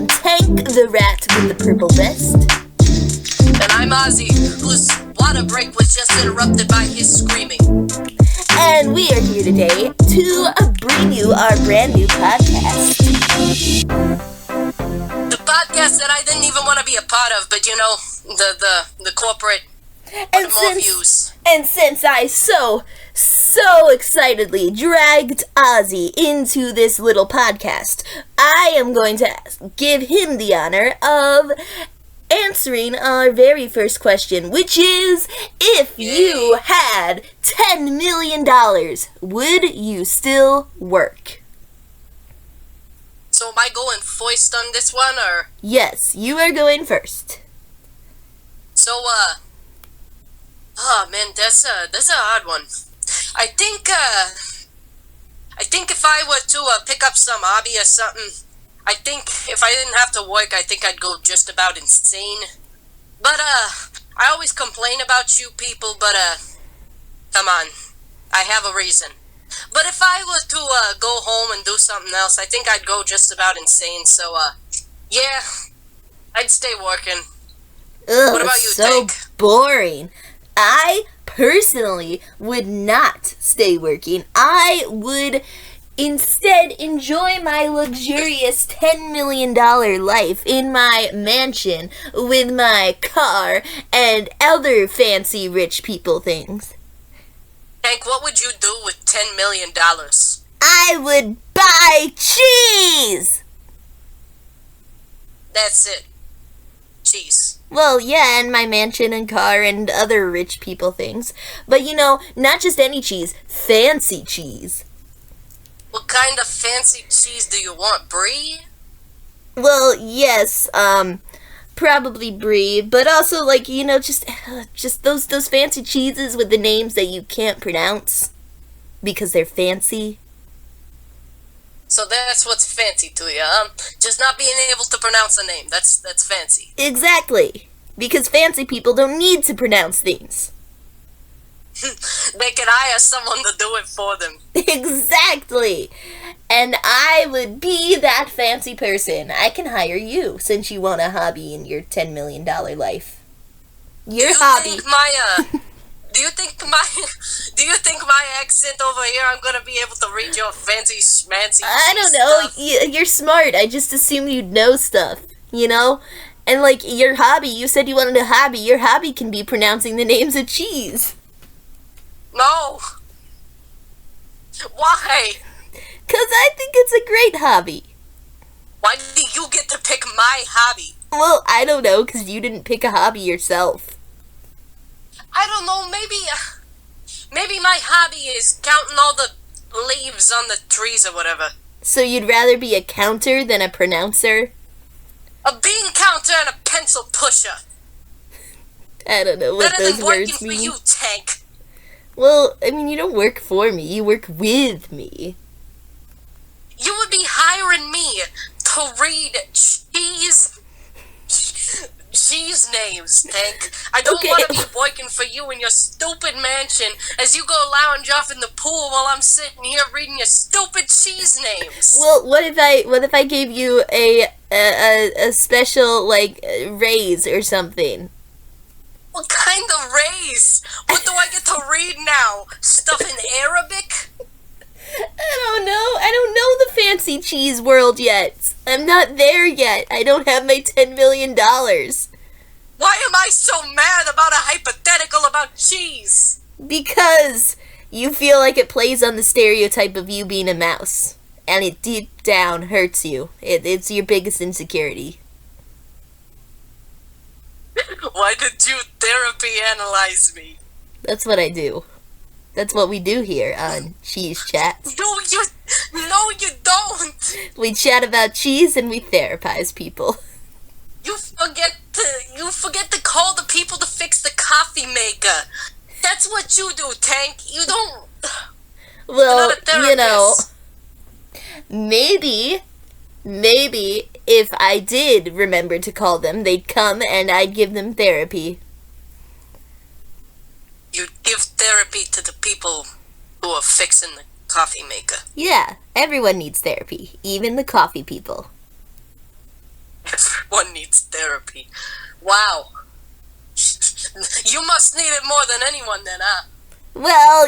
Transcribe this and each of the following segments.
Tank, the rat with the purple vest. And I'm Ozzie, whose water break was just interrupted by his screaming. And we are here today to bring you our brand new podcast. The podcast that I didn't even want to be a part of, but you know, the corporate views. And since I so excitedly dragged Ozzie into this little podcast, I am going to give him the honor of answering our very first question, which is, if you had $10 million, would you still work? So am I going first on this one, or? Yes, you are going first. So, oh man, that's a hard one. I think if I were to pick up some hobby or something, I think if I didn't have to work, I think I'd go just about insane. But, I always complain about you people, but, come on. I have a reason. But if I were to, go home and do something else, I think I'd go just about insane. So, yeah, I'd stay working. Ugh, what about you, so Tank? Boring. I personally would not stay working. I would instead enjoy my luxurious $10 million life in my mansion with my car and other fancy rich people things. Hank, what would you do with $10 million? I would buy cheese! That's it. Cheese. Well, yeah, and my mansion and car and other rich people things. But you know, not just any cheese, fancy cheese. What kind of fancy cheese do you want, Brie? Well, yes, probably Brie, but also, like, you know, just those fancy cheeses with the names that you can't pronounce because they're fancy. So that's what's fancy to you, huh? Just not being able to pronounce a name. That's fancy. Exactly. Because fancy people don't need to pronounce things. They can hire someone to do it for them. Exactly. And I would be that fancy person. I can hire you since you want a hobby in your $10 million life. Your hobby. Do you think my accent over here, I'm gonna be able to read your fancy schmancy I don't know. stuff? You're smart. I just assumed you'd know stuff, you know? And like your hobby, you said you wanted a hobby. Your hobby can be pronouncing the names of cheese. No. Why? 'Cause I think it's a great hobby. Why do you get to pick my hobby? Well, I don't know, 'cause you didn't pick a hobby yourself. I don't know, maybe my hobby is counting all the leaves on the trees or whatever. So you'd rather be a counter than a pronouncer? A bean counter and a pencil pusher. I don't know what Better those than working words for mean. you, Tank. Well, I mean, you don't work for me, you work with me. You would be hiring me to read cheese names, Tank. I don't Okay. want to be working for you in your stupid mansion as you go lounge off in the pool while I'm sitting here reading your stupid cheese names. Well, what if I gave you a special, like, raise or something? What kind of race? What do I get to read now? Stuff in Arabic? I don't know the fancy cheese world yet. I'm not there yet. I don't have my $10 million. Why am I so mad about a hypothetical about cheese? Because you feel like it plays on the stereotype of you being a mouse. And it deep down hurts you. It's your biggest insecurity. Why did you therapy analyze me? That's what I do. That's what we do here on Cheese Chats. No, you don't. We chat about cheese and we therapize people. You forget to call the people to fix the coffee maker. That's what you do, Tank. You don't. Well, You're not a therapist. you know, maybe if I did remember to call them, they'd come and I'd give them therapy. You'd give therapy to the people who are fixing the coffee maker. Yeah, everyone needs therapy, even the coffee people. Everyone needs therapy. Wow. You must need it more than anyone then, huh? Well,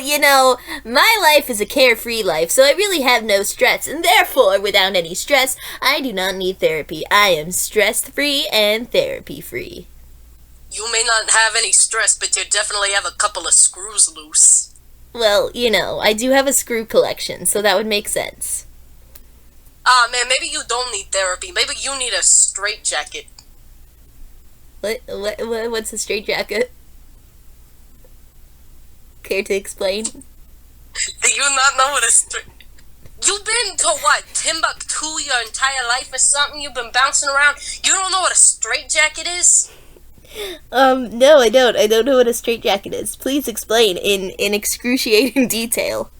my life is a carefree life, so I really have no stress, and therefore, without any stress, I do not need therapy. I am stress-free and therapy-free. You may not have any stress, but you definitely have a couple of screws loose. Well, I do have a screw collection, so that would make sense. Man, maybe you don't need therapy. Maybe you need a straitjacket. What's a straitjacket? Care to explain? Do you not know what a straight... You've been to what, Timbuktu your entire life or something? You've been bouncing around. You don't know what a straitjacket is? No, I don't. I don't know what a straitjacket is. Please explain in excruciating detail.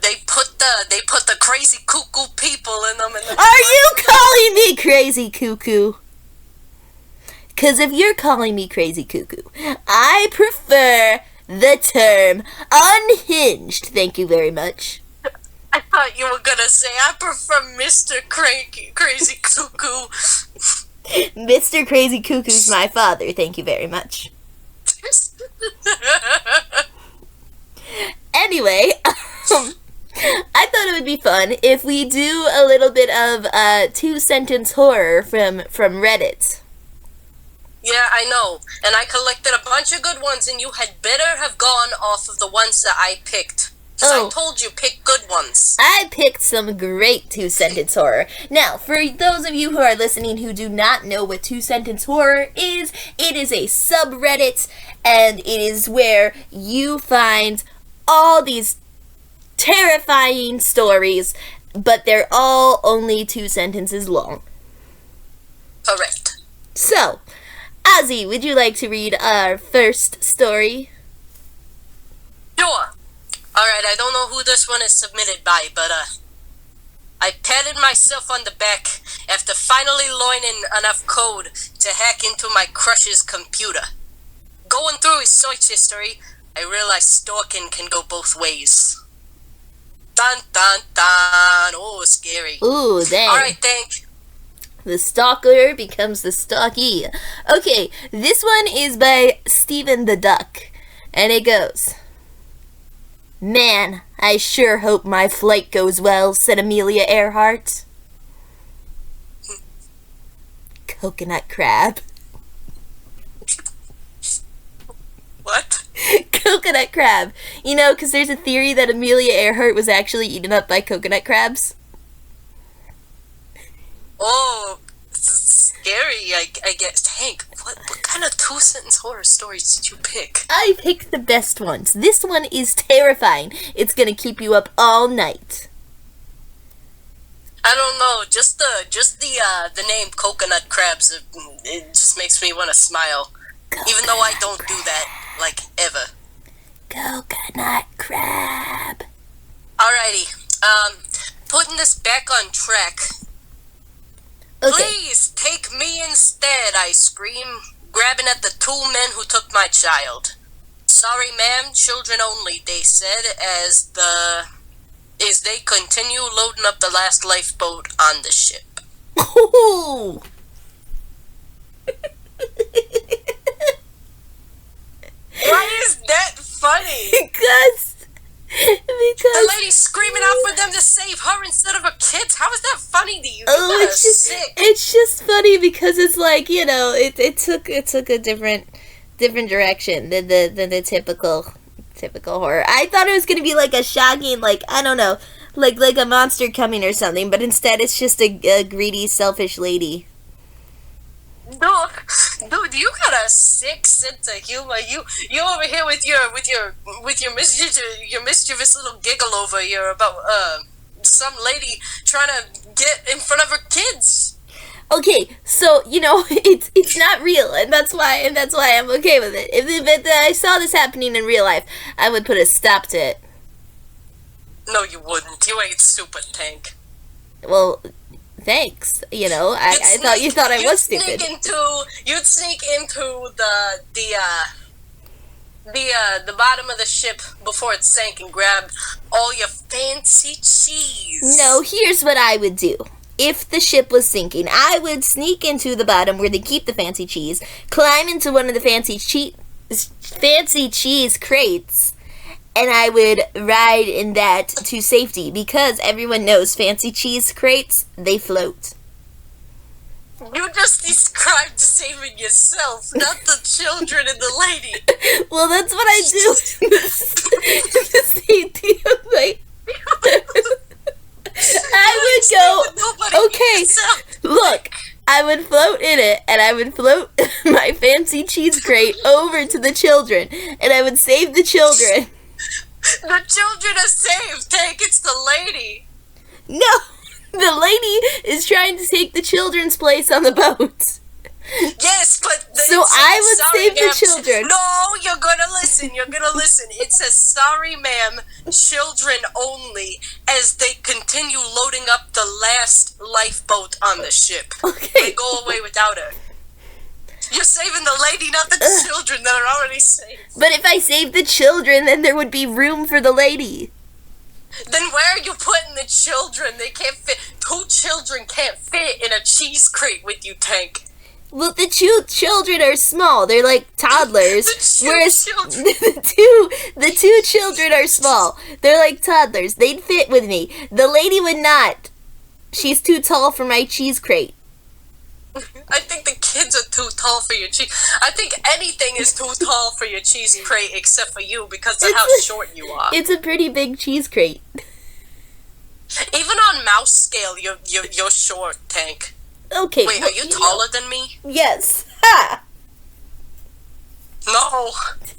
They put the crazy cuckoo people in them. Are you calling me crazy cuckoo? Because if you're calling me crazy cuckoo, I prefer the term unhinged. Thank you very much. I thought you were gonna say I prefer Mr. Crazy Cuckoo. Mr. Crazy Cuckoo's my father. Thank you very much. Anyway, I thought it would be fun if we do a little bit of two-sentence horror from Reddit. Yeah, I know. And I collected a bunch of good ones, and you had better have gone off of the ones that I picked. Because I told you, pick good ones. I picked some great two-sentence horror. Now, for those of you who are listening who do not know what two-sentence horror is, it is a subreddit, and it is where you find all these terrifying stories, but they're all only 2 sentences long. Correct. So, Ozzie, would you like to read our first story? Sure. Alright, I don't know who this one is submitted by, but I patted myself on the back after finally learning enough code to hack into my crush's computer. Going through his search history, I realized stalking can go both ways. Dun dun dun. Oh, scary. Ooh, dang. Alright, Tank. The stalker becomes the stalky. Okay, this one is by Steven the Duck, and it goes, "Man, I sure hope my flight goes well," said Amelia Earhart. Coconut crab. What? Coconut crab. Because there's a theory that Amelia Earhart was actually eaten up by coconut crabs. Oh, scary, I guess. Hank, what kind of two-sentence horror stories did you pick? I picked the best ones. This one is terrifying. It's gonna keep you up all night. I don't know, just the name coconut crabs, it just makes me want to smile. Even though I don't do that, like, ever. Coconut crab. Alrighty, putting this back on track. Okay. Please take me instead, I scream, grabbing at the 2 men who took my child. Sorry, ma'am, children only, they said, as they continue loading up the last lifeboat on the ship. Ooh. Why is that funny? Because The lady screaming out for them to save her instead of her kids. How is that funny to you? Oh, You guys are sick. it's just funny because it's like, it took a different direction than the typical horror. I thought it was gonna be like a shocking, like, I don't know, like a monster coming or something, but instead it's just a greedy, selfish lady. Dude, you got a sick sense of humor. You over here with your mischievous little giggle over here about some lady trying to get in front of her kids. Okay, so it's not real, and that's why I'm okay with it. If I saw this happening in real life, I would put a stop to it. No, you wouldn't. You ain't super Tank. Well, thanks. I thought you thought I was stupid. You'd sneak into the bottom of the ship before it sank and grab all your fancy cheese. No, here's what I would do. if the ship was sinking, I would sneak into the bottom where they keep the fancy cheese, climb into one of the fancy cheese crates, and I would ride in that to safety, because everyone knows fancy cheese crates, they float. You just described saving yourself, not the children and the lady. Well, that's what I do. The safety of my... I would go, okay, look, I would float in it, and I would float my fancy cheese crate over to the children, and I would save the children. The children are saved, Tank, it's the lady. No, the lady is trying to take the children's place on the boat. Yes, but... So I would save the children. No, you're gonna listen. It says, sorry, ma'am, children only, as they continue loading up the last lifeboat on the ship. Okay. They go away without her. You're saving the lady, not the children that are already saved. But if I save the children, then there would be room for the lady. Then where are you putting the children? They can't fit. 2 children can't fit in a cheese crate with you, Tank. Well, the 2 children are small. They're like toddlers. Whereas children. the two children are small. They're like toddlers. They'd fit with me. The lady would not. She's too tall for my cheese crate. I think the kids are too tall for your cheese. I think anything is too tall for your cheese crate except for you because of how short you are. It's a pretty big cheese crate. Even on mouse scale, you're short, Tank. Okay. Wait, are you taller than me? Yes. Ha! No,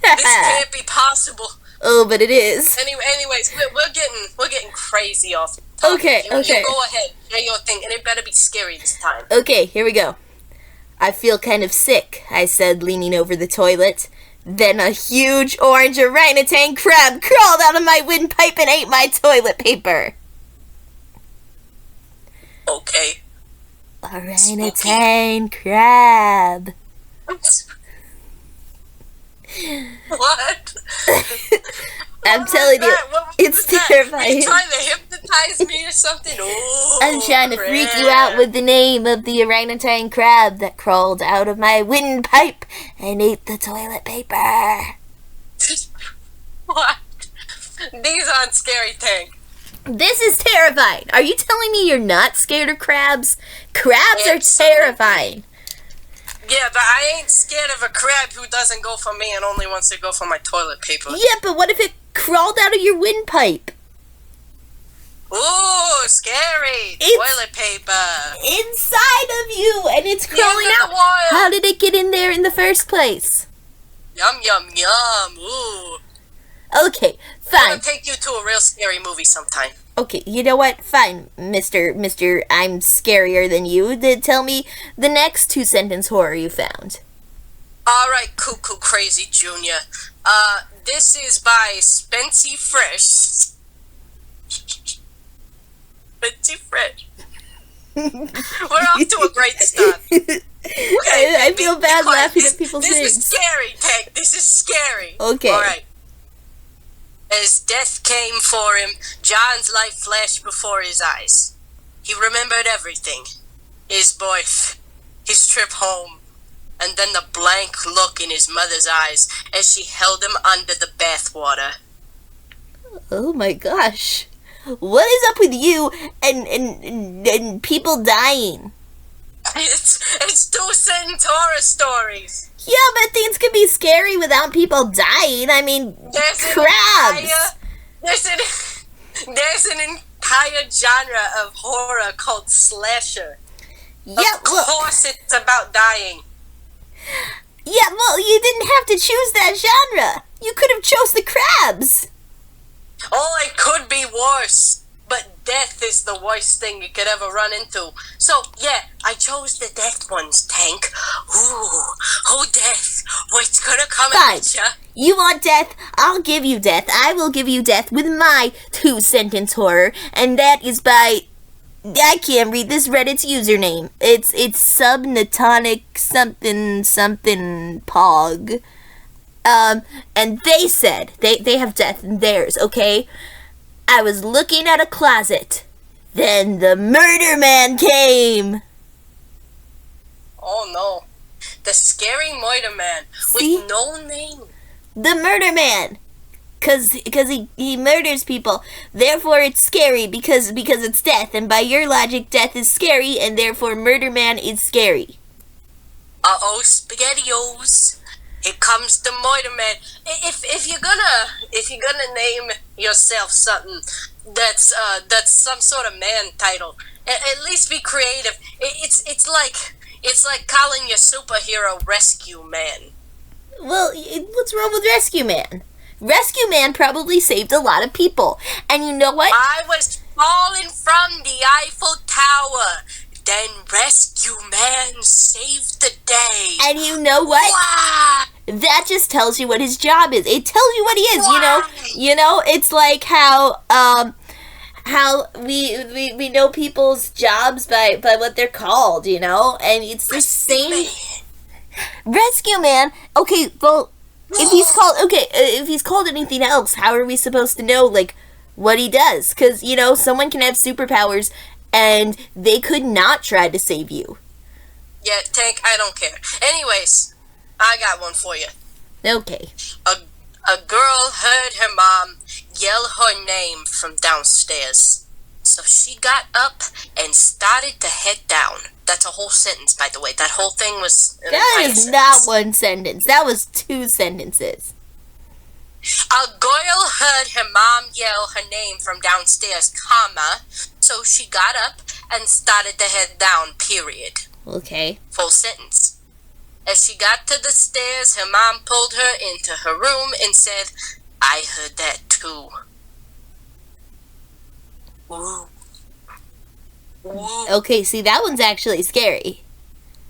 this can't be possible. Oh, but it is. Anyways, we're getting crazy off topic. Okay. You go ahead, share your thing, and it better be scary this time. Okay, here we go. I feel kind of sick, I said, leaning over the toilet. Then a huge orange orangutan crab crawled out of my windpipe and ate my toilet paper. Okay. Orangutan crab. What? I'm telling you, it's terrifying. Are you trying to hypnotize me or something? Oh, I'm trying to freak you out with the name of the orangutan crab that crawled out of my windpipe and ate the toilet paper. What? These aren't scary, Tank. This is terrifying. Are you telling me you're not scared of crabs? Crabs are terrifying. Yeah, but I ain't scared of a crab who doesn't go for me and only wants to go for my toilet paper. Yeah, but what if it crawled out of your windpipe? Ooh, scary. It's toilet paper. Inside of you, and it's crawling out. How did it get in there in the first place? Yum, yum, yum. Ooh. Okay, fine. I'll take you to a real scary movie sometime. Okay, you know what? Fine, Mr. I'm scarier than you. Tell me the next 2-sentence horror you found. Alright, Cuckoo Crazy Jr. This is by Spency Fresh. Spency Fresh. We're off to a great start. Okay, I feel bad laughing at people's things. names. This is scary, Tank. This is scary. Okay. Alright. As death came for him, John's life flashed before his eyes. He remembered everything. His birth, his trip home, and then the blank look in his mother's eyes as she held him under the bathwater. Oh my gosh. What is up with you and people dying? It's 2-sentence horror stories. Yeah, but things can be scary without people dying. I mean, crabs. There's an entire genre of horror called slasher. Yeah, of course it's about dying. Yeah, well, you didn't have to choose that genre. You could have chose the crabs. Oh, it could be worse. But death is the worst thing you could ever run into. So, yeah, I chose the death ones, Tank. Ooh, death. What's gonna come at ya? You want death? I'll give you death. I will give you death with my 2-sentence horror, and that is by... I can't read this Reddit's username. It's subnatonic something pog. And they said, they have death in theirs, okay? I was looking at a closet. Then the Murder Man came. Oh no. The scary Murder Man See? with no name. The Murder Man. Cause he murders people. Therefore it's scary because it's death. And by your logic, death is scary, and therefore Murder Man is scary. Uh-oh, SpaghettiOs. Here comes the Murder Man. If you're gonna name yourself something that's some sort of man title, at least be creative. It's like calling your superhero Rescue Man. Well, what's wrong with Rescue Man? Rescue Man probably saved a lot of people. And you know what? I was falling from the Eiffel Tower. Then Rescue Man saved the day. And you know what? Wow. That just tells you what his job is. It tells you what he is, Wow. You know, it's like how we know people's jobs by what they're called, you know? And it's the same. Rescue Man. Okay, well, if he's called anything else, how are we supposed to know, like, what he does? Because, you know, someone can have superpowers and they could not try to save you. Yeah, Tank, I don't care. Anyways, I got one for you. Okay. A girl heard her mom yell her name from downstairs. So she got up and started to head down. That's a whole sentence, by the way. That whole thing was an That entire is sentence. not one sentence. That was 2 sentences. A girl heard her mom yell her name from downstairs, comma, so she got up and started to head down, period. Okay. Full sentence. As she got to the stairs, her mom pulled her into her room and said, I heard that too. Ooh. Ooh. Okay, see, that one's actually scary.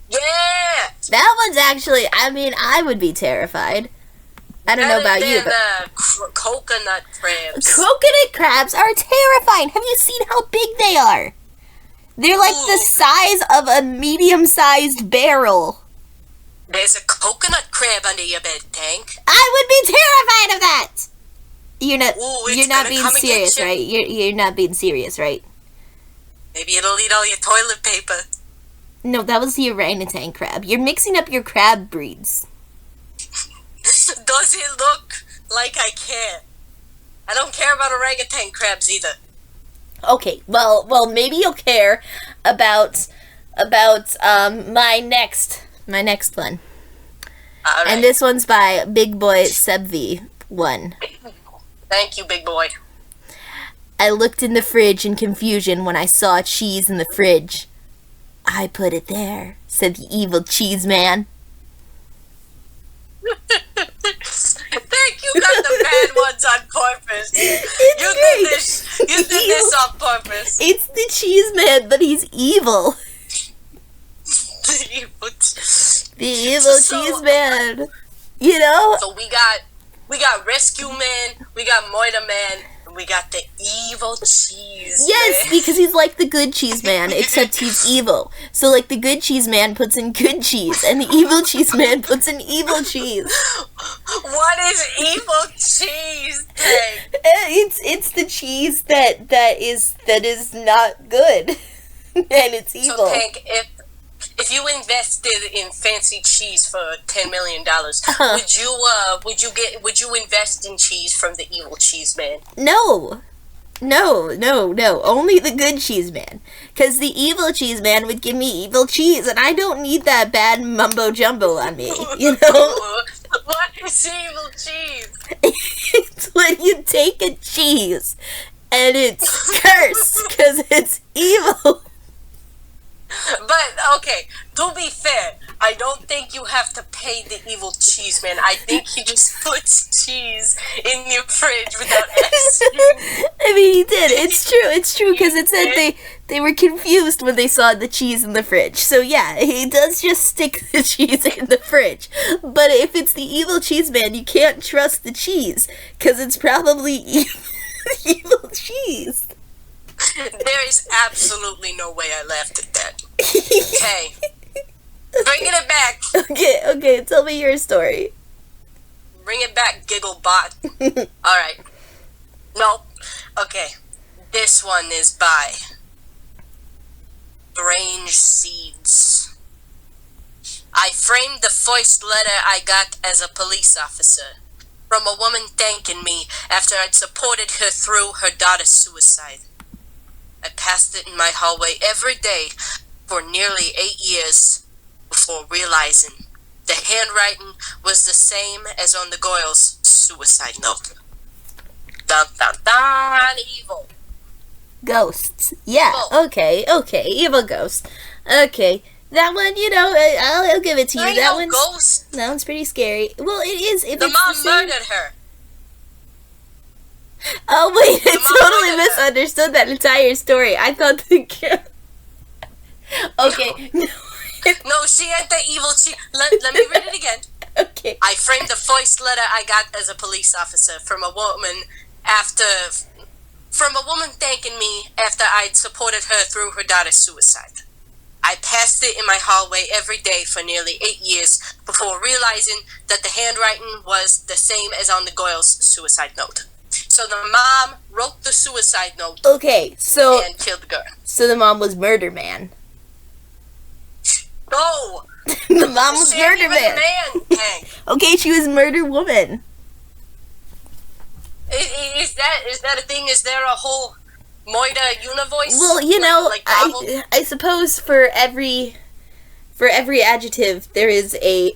Yeah! That one's actually, I mean, I would be terrified. I don't know about you, but coconut crabs. coconut crabs are terrifying. Have you seen how big they are? They're like the size of a medium-sized barrel. There's a coconut crab under your bed, Tank. I would be terrified of that. You're not. Ooh, it's you're not gonna being come and get serious, you. right? You're not being serious, right? Maybe it'll eat all your toilet paper. No, that was the orangutan crab. You're mixing up your crab breeds. Does it look like I care? I don't care about orangutan crabs either. Okay, well, maybe you'll care about my next one. All right. And this one's by Big Boy Sebv 1. Thank you, big boy. I looked in the fridge in confusion when I saw cheese in the fridge. I put it there, said the evil cheese man. Thank you. Got the bad ones on purpose. You did this on purpose. It's the cheese man, but he's evil. The evil cheese man. You know? So we got Rescue Man, we got Murder Man, and we got the evil cheese Yes, man. because he's like the good cheese man, except he's evil. So, like, the good cheese man puts in good cheese, and the evil cheese man puts in evil cheese. What is evil cheese, Tank? It's the cheese that is not good, and it's evil. So, Tank, if you invested in fancy cheese for $10 million, would you invest in cheese from the evil cheese man? No. Only the good cheese man. Because the evil cheese man would give me evil cheese, and I don't need that bad mumbo jumbo on me, you know? What is evil cheese? It's when you take a cheese, and it's cursed, because it's evil. But, okay, to be fair, I don't think you have to pay the evil cheese man. I think he just puts cheese in your fridge without asking. I mean, he did. It's true, because it said they were confused when they saw the cheese in the fridge. So, yeah, he does just stick the cheese in the fridge. But if it's the evil cheese man, you can't trust the cheese, because it's probably evil cheese. There is absolutely no way I laughed at that. Okay. Bringing it back. Okay, tell me your story. Bring it back, Gigglebot. Alright. Nope. Okay. This one is by strange seeds. I framed the first letter I got as a police officer from a woman thanking me after I'd supported her through her daughter's suicide. I passed it in my hallway every day for nearly 8 years before realizing the handwriting was the same as on the girl's suicide note. Dun dun dun, evil. Ghosts. Yeah, okay, evil ghost. Okay, that one, I'll give it to you. There ain't That no one's, ghost. that one's pretty scary. Well, it is. If The it's mom the same... murdered her. Oh, wait, I mom totally murdered her. misunderstood that entire story. I thought the girl... Okay, no. No, she ain't the evil. Let me read it again. Okay. I framed the first letter I got as a police officer from a woman thanking me after I'd supported her through her daughter's suicide. I passed it in my hallway every day for nearly 8 years before realizing that the handwriting was the same as on the girl's suicide note. So the mom wrote the suicide note Okay, so and killed the girl. the mom was Murder Man. No! The mom was She ain't Murder even Man. Hank. Okay, she was Murder Woman. Is that a thing? Is there a whole Moida universe? Well, I suppose for every adjective there is a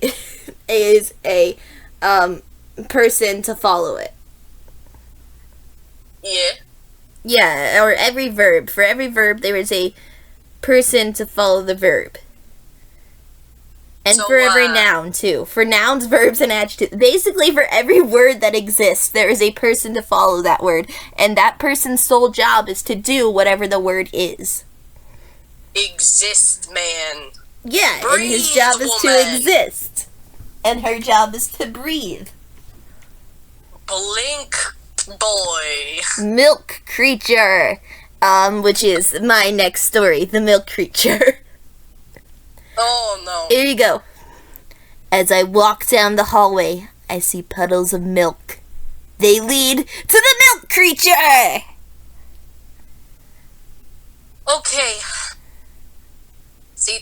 person to follow it. Yeah. Yeah, or every verb. For every verb there is a person to follow the verb. And So, for every noun, too. For nouns, verbs, and adjectives. Basically, for every word that exists, there is a person to follow that word. And that person's sole job is to do whatever the word is. Exist, man. Yeah, and his Breathe, job is woman. to exist. And her job is to breathe. Blink, boy. Milk creature. Which is my next story, the milk creature. Oh, no. Here you go. As I walk down the hallway, I see puddles of milk. They lead to the milk creature! Okay. See,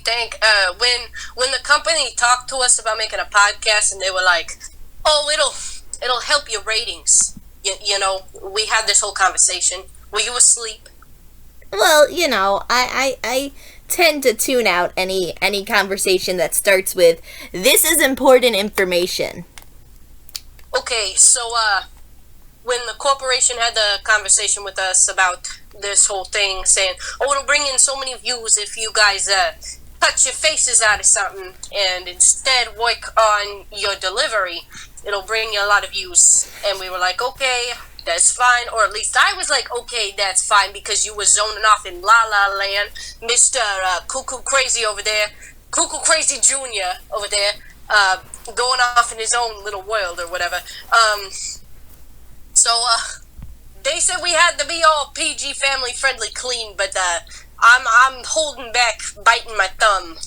when the company talked to us about making a podcast and they were like, oh, it'll help your ratings. We had this whole conversation. Were you asleep? Well, I tend to tune out any conversation that starts with, this is important information. Okay, so, when the corporation had the conversation with us about this whole thing, saying, oh, it'll bring in so many views if you guys, cut your faces out of something and instead work on your delivery, it'll bring you a lot of views. And we were like, okay, that's fine. Or at least I was like, okay, that's fine, because you were zoning off in La La Land. Mr. Cuckoo Crazy over there, Cuckoo Crazy Jr. over there, going off in his own little world or whatever. So they said we had to be all PG, family friendly, clean, but I'm holding back, biting my thumb,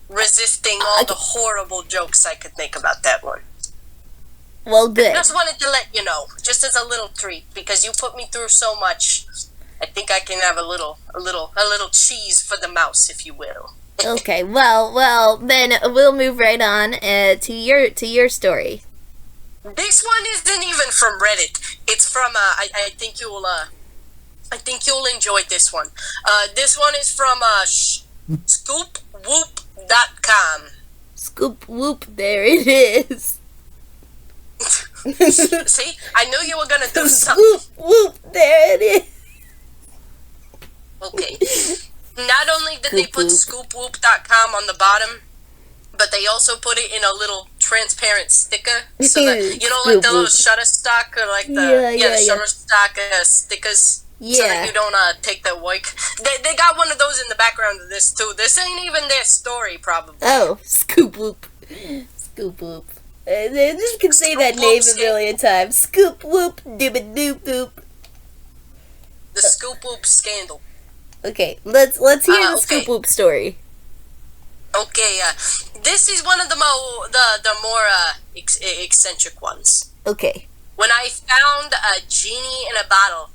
resisting all the horrible jokes I could make about that one. Well, good. Just wanted to let you know, just as a little treat, because you put me through so much. I think I can have a little cheese for the mouse, if you will. Okay, well, then we'll move right on to your story. This one isn't even from Reddit. It's from I think you'll enjoy this one. This one is from scoopwhoop.com. Scoop whoop, there it is. See, I knew you were gonna do something. Whoop whoop, there it is. Okay. Not only did they put scoopwhoop.com on the bottom, but they also put it in a little transparent sticker, so that like the little Shutterstock or like the Shutterstock stickers, so that you don't take their work. They got one of those in the background of this too. This ain't even their story, probably. Oh, Scoop Whoop, Scoop Whoop. You can say that name a million times. Scoop Whoop, dooba doop boop. The Scoop Whoop scandal. Okay, let's hear the Scoop Whoop story. Okay, this is one of the more eccentric ones. Okay. When I found a genie in a bottle,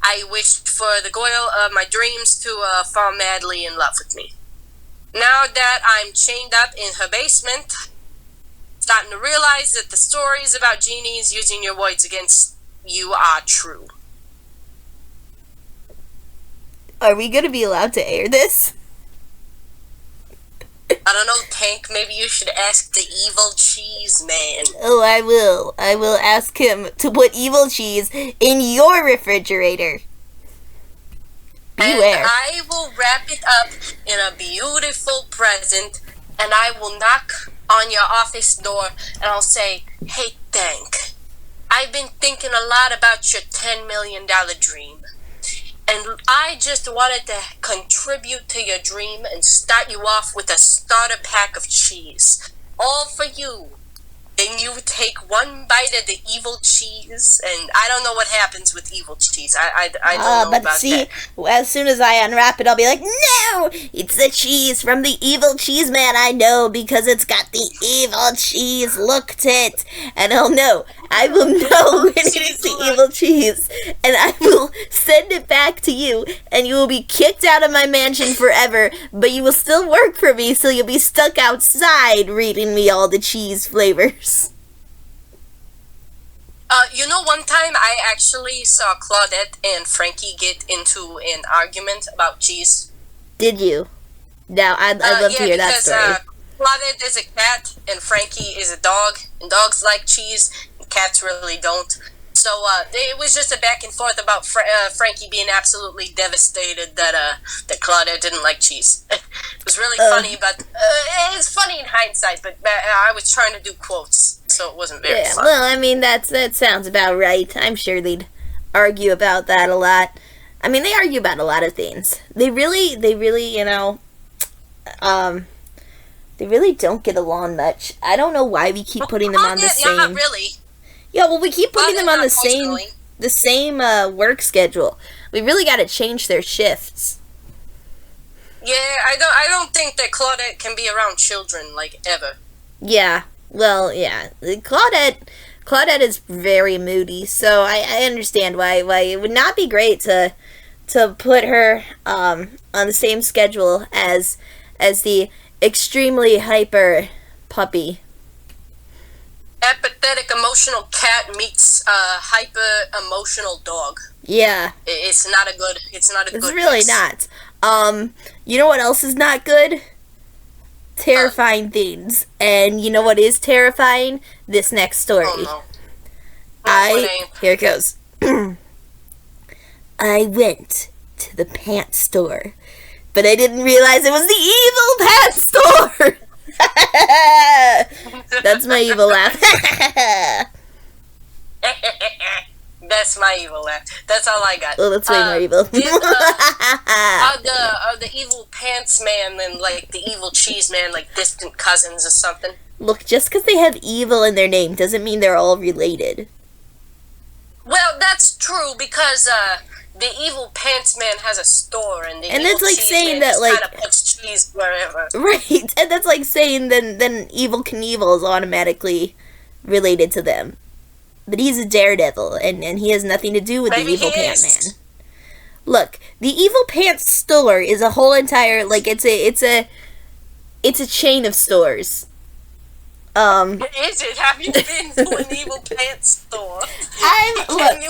I wished for the girl of my dreams to fall madly in love with me. Now that I'm chained up in her basement, starting to realize that the stories about genies using your words against you are true. Are we going to be allowed to air this? I don't know, Tank, maybe you should ask the evil cheese man. Oh, I will. I will ask him to put evil cheese in your refrigerator. Beware. And I will wrap it up in a beautiful present, and I will knock on your office door, and I'll say, "Hey, Tank, I've been thinking a lot about your $10 million dream. And I just wanted to contribute to your dream and start you off with a starter pack of cheese. All for you. Then you take one bite of the evil cheese, and I don't know what happens with evil cheese. I don't know but about see, that. as soon as I unwrap it, I'll be like, no! It's the cheese from the evil cheese man I know because it's got the evil cheese look to it. And I'll know. I will know when it is the evil cheese. And I will send it back to you, and you will be kicked out of my mansion forever, but you will still work for me, so you'll be stuck outside reading me all the cheese flavors. One time I actually saw Claudette and Frankie get into an argument about cheese. Did you? Now, I'd love to hear that story. Claudette is a cat, and Frankie is a dog, and dogs like cheese, and cats really don't. So, it was just a back and forth about Frankie being absolutely devastated that Claudette didn't like cheese. It was really funny, but it's funny in hindsight, but I was trying to do quotes, so it wasn't very fun. Well, I mean, that sounds about right. I'm sure they'd argue about that a lot. I mean, they argue about a lot of things. They really, they really don't get along much. I don't know why we keep putting them on the same... Yeah, not really. Yeah, well, we keep putting them on the same work schedule. We really got to change their shifts. Yeah, I don't think that Claudette can be around children, like, ever. Yeah, well, yeah. Claudette is very moody, so I understand why it would not be great to put her on the same schedule as the extremely hyper puppy. Apathetic emotional cat meets hyper emotional dog. Yeah. It's not a good It's really not. You know what else is not good? Terrifying things. And you know what is terrifying? This next story. Oh no. Here it goes. I went to the pants store, but I didn't realize it was the evil pants store. That's my evil laugh. That's my evil laugh. That's all I got. Well, that's way more evil. Are the evil pants man and like the evil cheese man like distant cousins or something? Look, just because they have evil in their name doesn't mean they're all related. Well, that's true because the evil pants man has a store, and the and evil that's like cheese saying man that just like kind of puts cheese wherever. Right, and that's like saying then Evil Knievel is automatically related to them. But he's a daredevil, and he has nothing to do with Maybe the evil he pants is. man. Look, the evil pants store is a whole entire it's a chain of stores. Is it? Have you been to an evil pants store? Can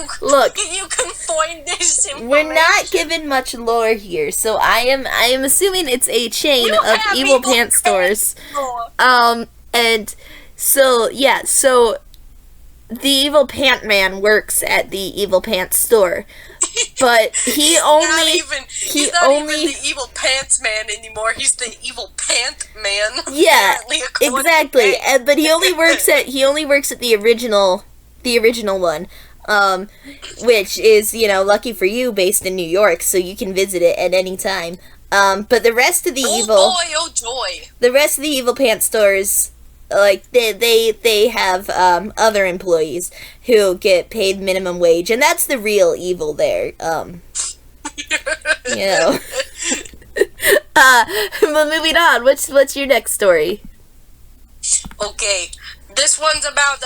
you confine this information? We're not given much lore here, so I am assuming it's a chain of evil pants stores. And so yeah, so the evil pant man works at the evil pants store. But he only he's not even the evil pants man anymore. He's the evil pant man. Yeah, exactly. But he only works at the original one, which is, lucky for you, based in New York, so you can visit it at any time. But the rest of the oh joy! The rest of the evil pants stores, like they have other employees who get paid minimum wage, and that's the real evil there. But moving on, what's your next story? Okay, this one's about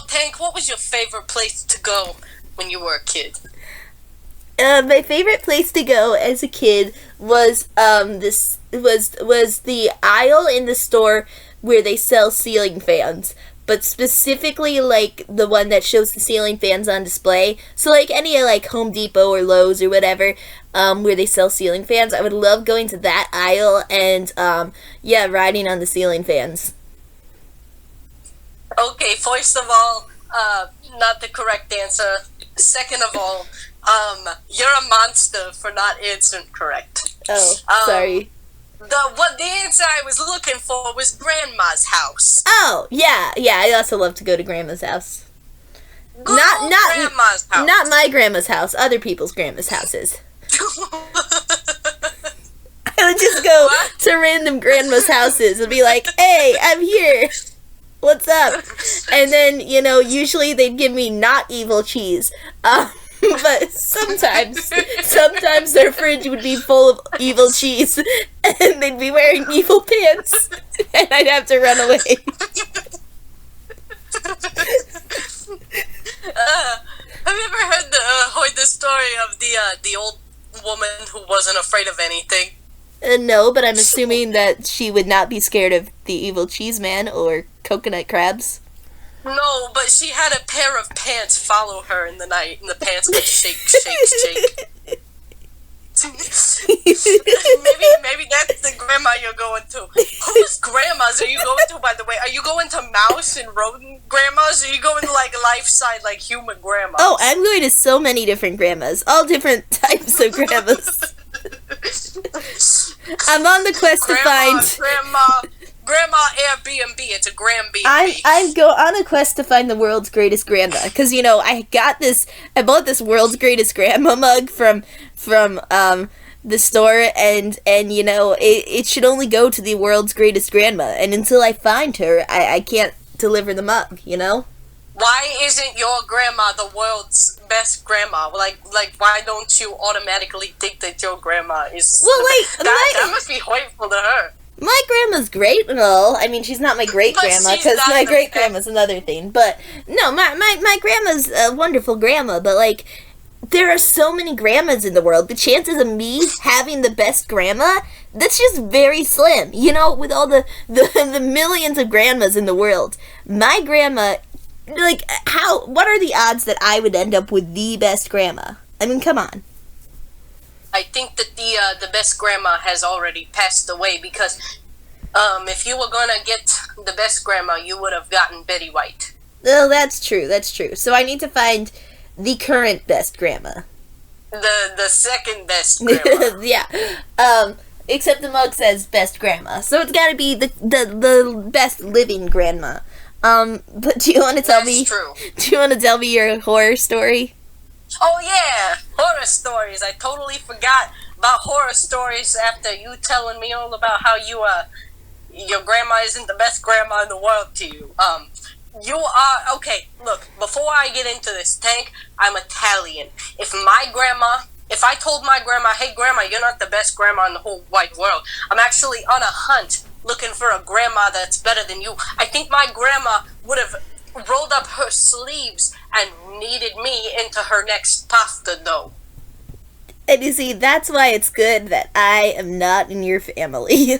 Tank, what was your favorite place to go when you were a kid? My favorite place to go as a kid was was the aisle in the store where they sell ceiling fans, but specifically like the one that shows the ceiling fans on display. So like any like Home Depot or Lowe's or whatever, where they sell ceiling fans. I would love going to that aisle and riding on the ceiling fans. Okay, first of all, not the correct answer. Second of all, you're a monster for not answering correct. Oh, sorry. The answer I was looking for was Grandma's house. Oh, yeah. I also love to go to Grandma's house. Not Grandma's house. Not my grandma's house, other people's grandma's houses. I would just go to random grandma's houses and be like, "Hey, I'm here. What's up?" And then, usually they'd give me not evil cheese. But sometimes their fridge would be full of evil cheese, and they'd be wearing evil pants, and I'd have to run away. Have you ever heard the story of the old woman who wasn't afraid of anything? No, but I'm assuming that she would not be scared of the evil cheese man or coconut crabs. No, but she had a pair of pants follow her in the night, and the pants would shake, shake, shake. maybe that's the grandma you're going to. Whose grandmas are you going to, by the way? Are you going to mouse and rodent grandmas, or are you going to, like, life-size, like, human grandmas? Oh, I'm going to so many different grandmas. All different types of grandmas. I'm on the quest to find... Grandma Airbnb. It's a Grandb. I go on a quest to find the world's greatest grandma, because I bought this world's greatest grandma mug from the store, and it should only go to the world's greatest grandma, and until I find her, I can't deliver the mug. Why isn't your grandma the world's best grandma? Like why don't you automatically think that your grandma is? Well, like that must be hurtful to her. My grandma's great and all. I mean, she's not my great-grandma, because my great-grandma's another thing. But, no, my grandma's a wonderful grandma, but, like, there are so many grandmas in the world. The chances of me having the best grandma, that's just very slim. With all the millions of grandmas in the world. My grandma, like, what are the odds that I would end up with the best grandma? I mean, come on. I think that the best grandma has already passed away, because if you were gonna get the best grandma, you would have gotten Betty White. Oh, that's true. So I need to find the current best grandma. The second best grandma. Yeah. Except the mug says best grandma, so it's got to be the best living grandma. But do you want to tell me? True. Do you want to tell me your horror story? Oh yeah, horror stories. I totally forgot about horror stories after you telling me all about how your grandma isn't the best grandma in the world to you. You are, okay, look, before I get into this, Tank, I'm Italian. If I told my grandma, "Hey grandma, you're not the best grandma in the whole wide world," I'm actually on a hunt looking for a grandma that's better than you. I think my grandma would have rolled up her sleeves and kneaded me into her next pasta dough. And you see, that's why it's good that I am not in your family.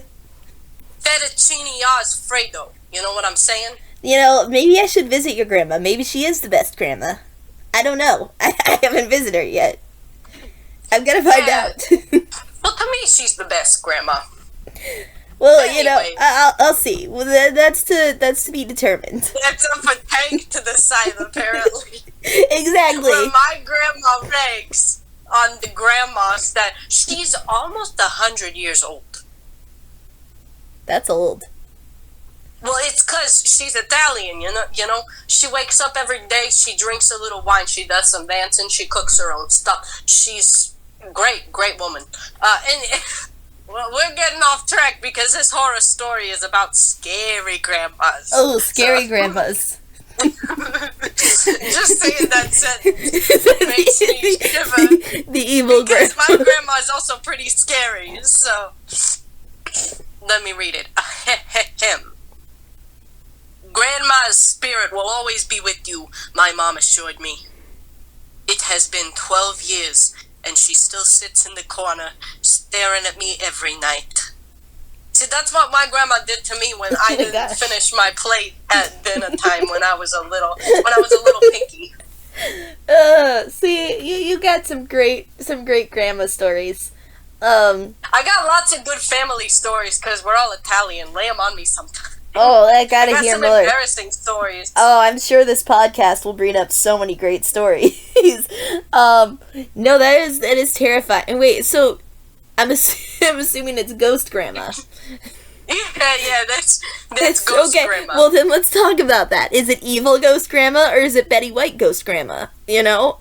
Fettuccine Alfredo. You know what I'm saying? Maybe I should visit your grandma. Maybe she is the best grandma. I don't know. I haven't visited her yet. I'm gonna find out. Well, to me, she's the best grandma. Well, anyway. I'll see. Well, that's to be determined. That's up a Tank to decide, apparently. Exactly. Where my grandma ranks on the grandmas that she's almost 100 years old. That's old. Well, it's because she's Italian, you know. She wakes up every day, she drinks a little wine, she does some dancing, she cooks her own stuff. She's great woman. Well, we're getting off track because this horror story is about scary grandmas. Oh, scary grandmas. Just saying that sentence makes me shiver. The evil grandma. Because my grandma is also pretty scary, so let me read it. Grandma's spirit will always be with you, my mom assured me. It has been 12 years, and she still sits in the corner, staring at me every night. See, that's what my grandma did to me when I didn't finish my plate at dinner time when I was a little pinky. See, you got some great grandma stories. I got lots of good family stories because we're all Italian. Lay them on me sometime. Oh, I gotta hear more. I got some embarrassing stories. Oh, I'm sure this podcast will bring up so many great stories. No, that is terrifying. Wait, so I'm assuming it's Ghost Grandma. Yeah, that's Ghost okay. Grandma. Well, then let's talk about that. Is it evil Ghost Grandma or is it Betty White Ghost Grandma? You know?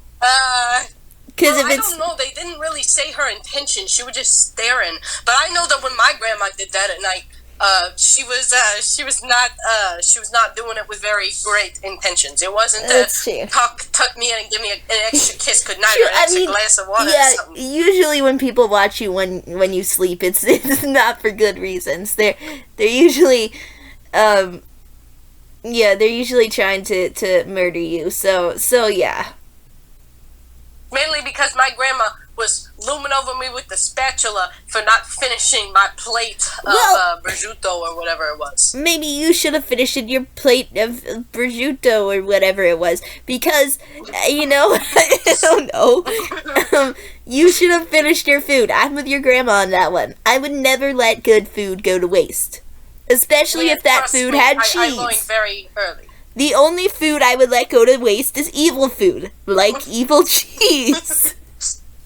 Because I don't know. They didn't really say her intention. She was just staring. But I know that when my grandma did that at night, she was not doing it with very great intentions. It wasn't to tuck me in and give me an extra kiss goodnight or an extra glass of water or something. Usually when people watch you when you sleep, it's not for good reasons. They're usually they're usually trying to murder you. So yeah. Mainly because my grandma was looming over me with the spatula for not finishing my plate of prosciutto or whatever it was. Maybe you should have finished your plate of prosciutto or whatever it was, because, I don't know. You should have finished your food. I'm with your grandma on that one. I would never let good food go to waste. Especially if that food had cheese. I learned very early. The only food I would let go to waste is evil food, like evil cheese.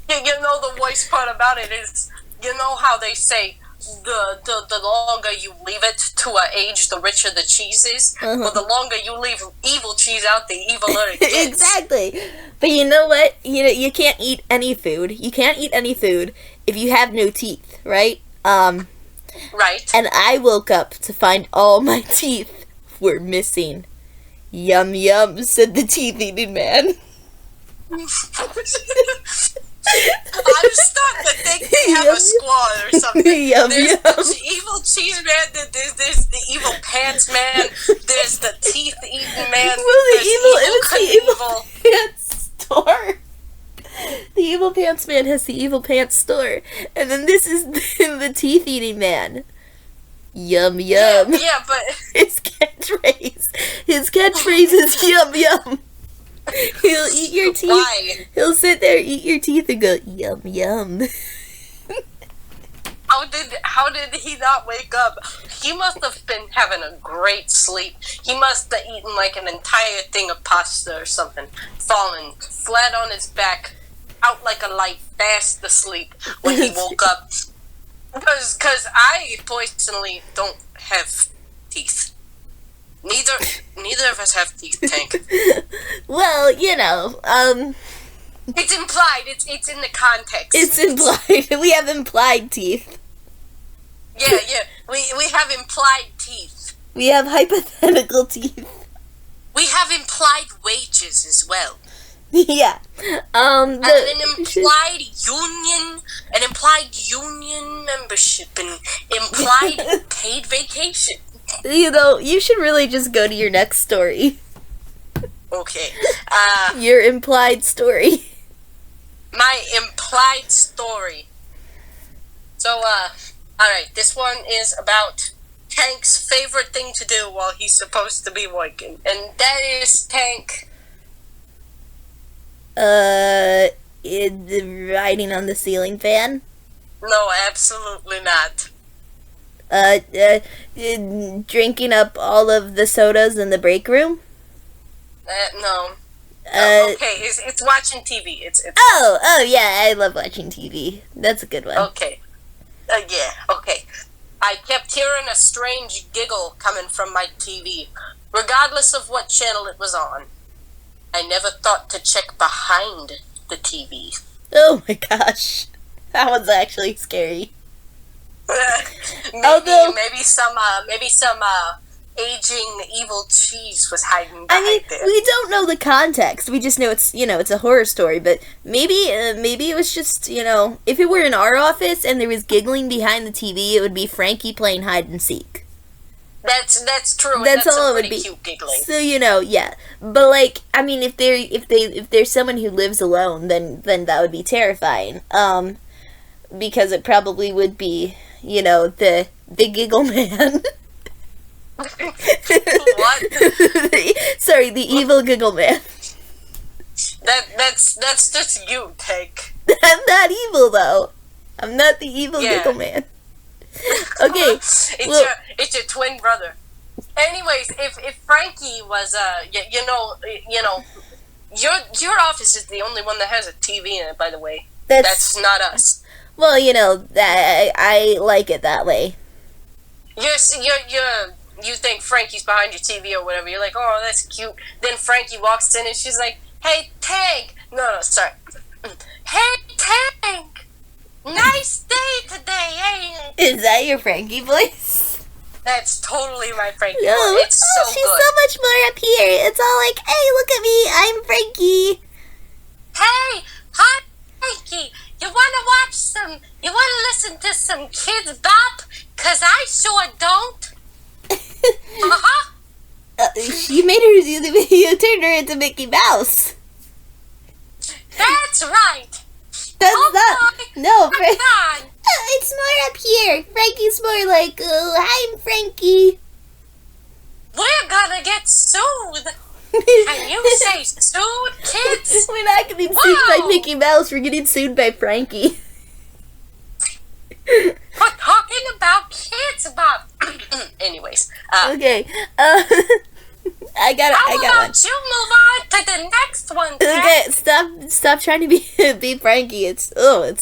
You know, the worst part about it is, you know how they say the longer you leave it to age, the richer the cheese is? Uh-huh. Well, the longer you leave evil cheese out, the eviler it gets. Exactly. But you know what? You can't eat any food. You can't eat any food if you have no teeth, right? Right. And I woke up to find all my teeth were missing. Yum yum, said the teeth-eating man. I'm starting to think they have a squad or something. There's the evil cheese man, there's the evil pants man, there's the teeth-eating man, the evil pants store. The evil pants man has the evil pants store. And then this is the teeth-eating man. Yum yum. Yeah, but his catchphrase is yum yum. He'll eat your teeth. Why? He'll sit there, eat your teeth, and go yum yum. How did he not wake up? He must have been having a great sleep. He must have eaten like an entire thing of pasta or something, fallen flat on his back, out like a light, fast asleep when he woke up. Because I personally don't have teeth. Neither of us have teeth, Tank. Well, it's implied. It's in the context. It's implied. We have implied teeth. Yeah. We have implied teeth. We have hypothetical teeth. We have implied wages as well. Yeah. An implied union membership, and implied paid vacation. You should really just go to your next story. Okay. Your implied story. My implied story. So, alright, this one is about Tank's favorite thing to do while he's supposed to be working. And that is Tank. Riding on the ceiling fan? No, absolutely not. Drinking up all of the sodas in the break room? No. Okay, it's watching TV. It's Oh, yeah, I love watching TV. That's a good one. Okay. Yeah, okay. I kept hearing a strange giggle coming from my TV, regardless of what channel it was on. I never thought to check behind the TV. Oh my gosh. That one's actually scary. maybe some aging evil cheese was hiding behind there. We don't know the context. We just know it's a horror story, but maybe it was just, if it were in our office and there was giggling behind the TV, it would be Frankie playing hide and seek. That's true. That's and all it some would pretty be. cute giggling. So yeah. But like, I mean, if there's someone who lives alone, then that would be terrifying. Because it probably would be, the giggle man. What? Sorry, the evil giggle man. That's just you, Tank. I'm not evil though. I'm not the evil giggle man. Okay. It's your twin brother. Anyways, if Frankie was your office is the only one that has a TV in it, by the way. That's not us. Well, I like it that way. You think Frankie's behind your TV or whatever. You're like, oh, that's cute. Then Frankie walks in and she's like, hey, Tank. No, sorry. Hey, Tank. Nice day today, ain't it? Is that your Frankie voice? That's totally my Frankie No. voice. It's so she's good. so much more up here. It's all like, hey, look at me. I'm Frankie. Hey, hi, Frankie. You wanna listen to some Kids Bop? 'Cause I sure don't. Uh-huh. You made her, you turned her into Mickey Mouse. That's right. That's not, no, Come on. it's more up here. Frankie's more like, oh, I'm Frankie. We're gonna get sued. Can you say sued, kids? We're not getting sued by Mickey Mouse, we're getting sued by Frankie. We're talking about Kids Bop. Anyways, Okay, I got how one. about you move on to the next one, Okay, stop trying to be Frankie. It's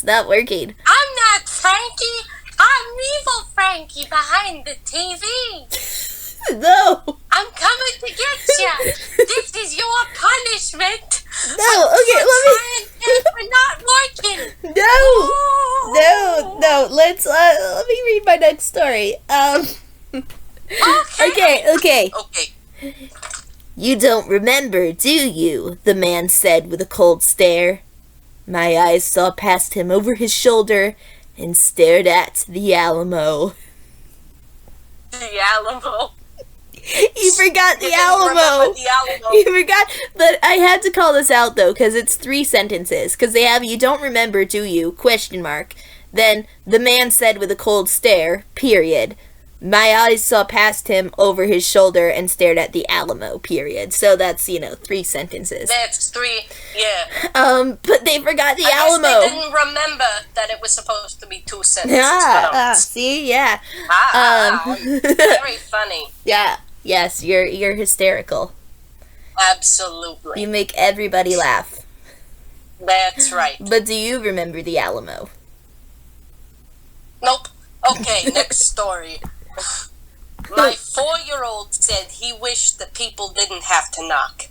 not working. I'm not Frankie. I'm evil Frankie behind the TV. No. I'm coming to get you. This is your punishment. No. Okay, We're not working. No. Let me read my next story. Okay. Okay. You don't remember, do you? The man said with a cold stare. My eyes saw past him over his shoulder and stared at the Alamo. The Alamo. You forgot the You didn't Alamo. remember the Alamo. You forgot, but I had to call this out though, because it's 3 sentences. Because they have, you don't remember, do you? Question mark. Then, the man said with a cold stare, period. My eyes saw past him over his shoulder and stared at the Alamo, period. So that's, 3 sentences. That's 3, yeah. But they forgot the I Alamo. guess they didn't remember that it was supposed to be 2 sentences. See, yeah. Very funny. Yeah, yes, you're hysterical. Absolutely. You make everybody laugh. That's right. But do you remember the Alamo? Nope. Okay, next story. My 4-year-old said he wished the people didn't have to knock.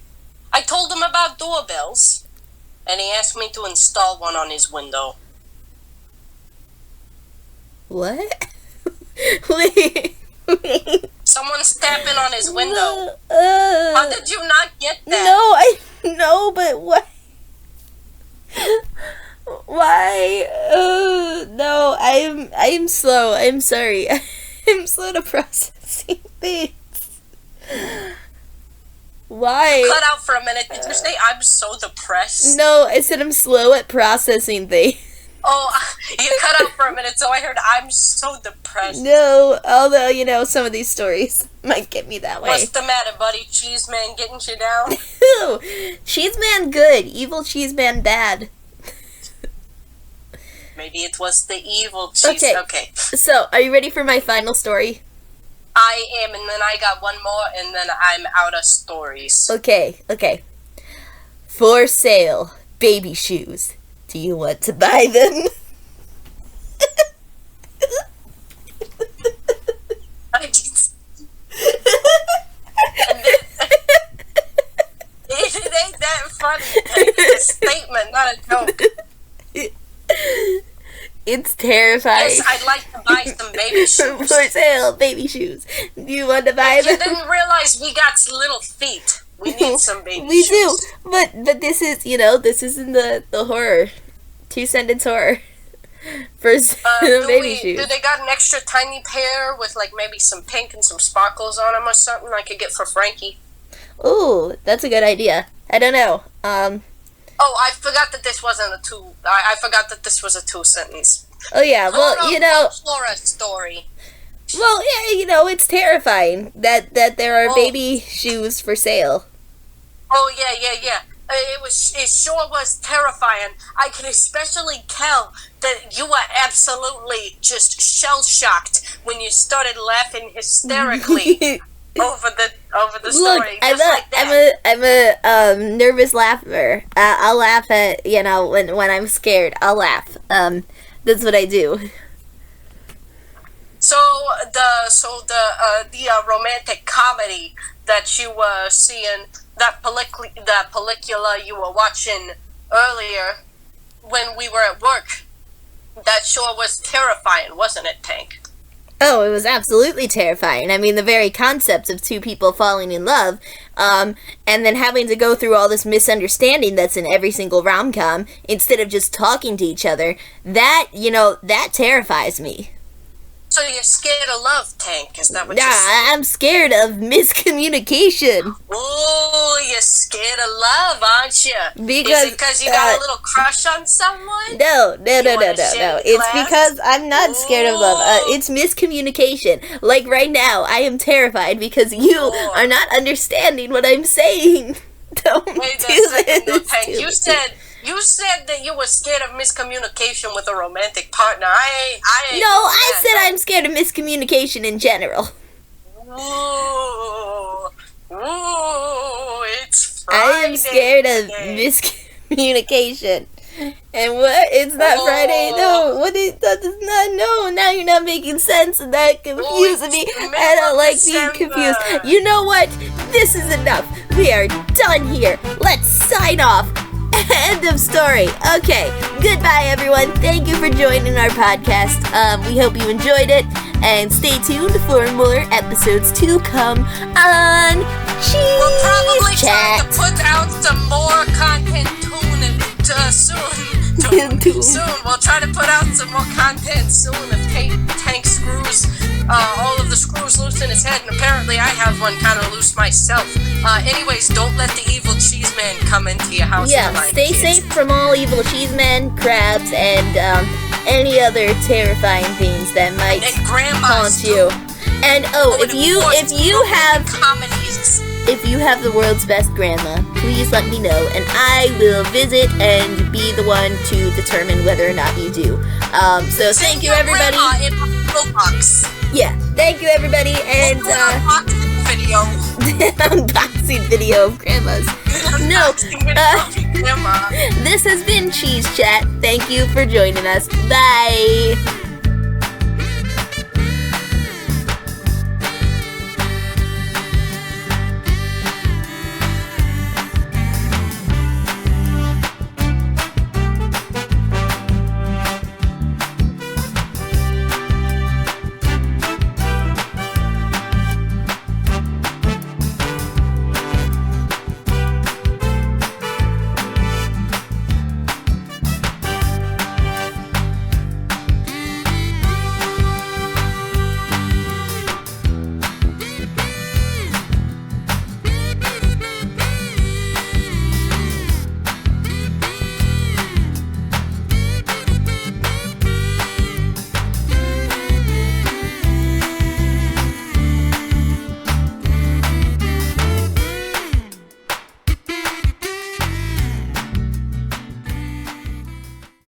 I told him about doorbells, and he asked me to install one on his window. What? Wait. Someone's tapping on his window. How did you not get that? No, I know, but what? Why? No, I'm slow. I'm sorry. I'm slow to processing things. Why? Cut out for a minute. Did you say I'm so depressed? No, I said I'm slow at processing things. Oh, you cut out for a minute, so I heard I'm so depressed. No, although, some of these stories might get me that way. What's the matter, buddy? Cheese Man getting you down? Cheese Man good, evil Cheese Man bad. Maybe it was the evil cheese. Okay. So, are you ready for my final story? I am, and then I got one more, and then I'm out of stories. Okay. For sale, baby shoes. Do you want to buy them? It ain't that funny. It's a statement, not a joke. It's terrifying. Yes, I'd like to buy some baby shoes. For sale, baby shoes. Do you want to buy them? You didn't realize we got little feet. We need some baby We shoes. do, but this is, this is in the horror, 2-sentence horror. for Do baby shoes. Do they got an extra tiny pair with like maybe some pink and some sparkles on them or something I could get for Frankie? Ooh, that's a good idea. I don't know. Oh, I forgot that this wasn't a two. I forgot that this was a 2-sentence. Oh yeah, well, you know, Flora story. well, yeah, you know, it's terrifying that there are baby shoes for sale. Oh yeah. It sure was terrifying. I can especially tell that you were absolutely just shell shocked when you started laughing hysterically over the story. Look, I'm a nervous laugher. I'll laugh at, you know, when I'm scared. I'll laugh. That's what I do. So the romantic comedy that you were seeing, that pellicula you were watching earlier when we were at work, that sure was terrifying, wasn't it, Tank? Oh, it was absolutely terrifying. I mean, the very concept of two people falling in love, and then having to go through all this misunderstanding that's in every single rom-com, instead of just talking to each other, that, you know, that terrifies me. So you're scared of love, Tank? Is that what Nah, you're saying? I'm scared of miscommunication. Ooh, you're scared of love, aren't you? Because Is it because you got a little crush on someone? No. wanna share the It's class? because I'm not scared of love. It's miscommunication. Like right now, I am terrified because you are not understanding what I'm saying. Don't Wait do a second, no, this Tank. to You said that you were scared of miscommunication with a romantic partner. I ain't. No, doing I that, said no. I'm scared of miscommunication in general. Ooh, it's Friday. I am scared of today. miscommunication. And what? It's not Friday? No, what is that? Is not, no, now you're not making sense and that confuses me. it's the middle I don't of like being December. confused. You know what? This is enough. We are done here. Let's sign off. End of story. Okay, goodbye everyone. Thank you for joining our podcast. We hope you enjoyed it. And stay tuned for more episodes to come on Cheese We'll probably try Chat. to put out some more content soon. We'll try to put out some more content soon if Tank screws all of the screws loose in his head, and apparently I have one kind of loose myself. Anyways, don't let the evil cheese man come into your house. Yeah, tonight, stay kids. safe from all evil cheesemen, crabs, and any other terrifying things that might And grandmas haunt you. And comedies. if you have the world's best grandma, please let me know, and I will visit and be the one to determine whether or not you do. So thank you, everybody. In Roblox. Yeah, thank you, everybody, and Unboxing video. unboxing video of grandmas. No, Unboxing video of grandma. this has been Cheese Chat. Thank you for joining us. Bye.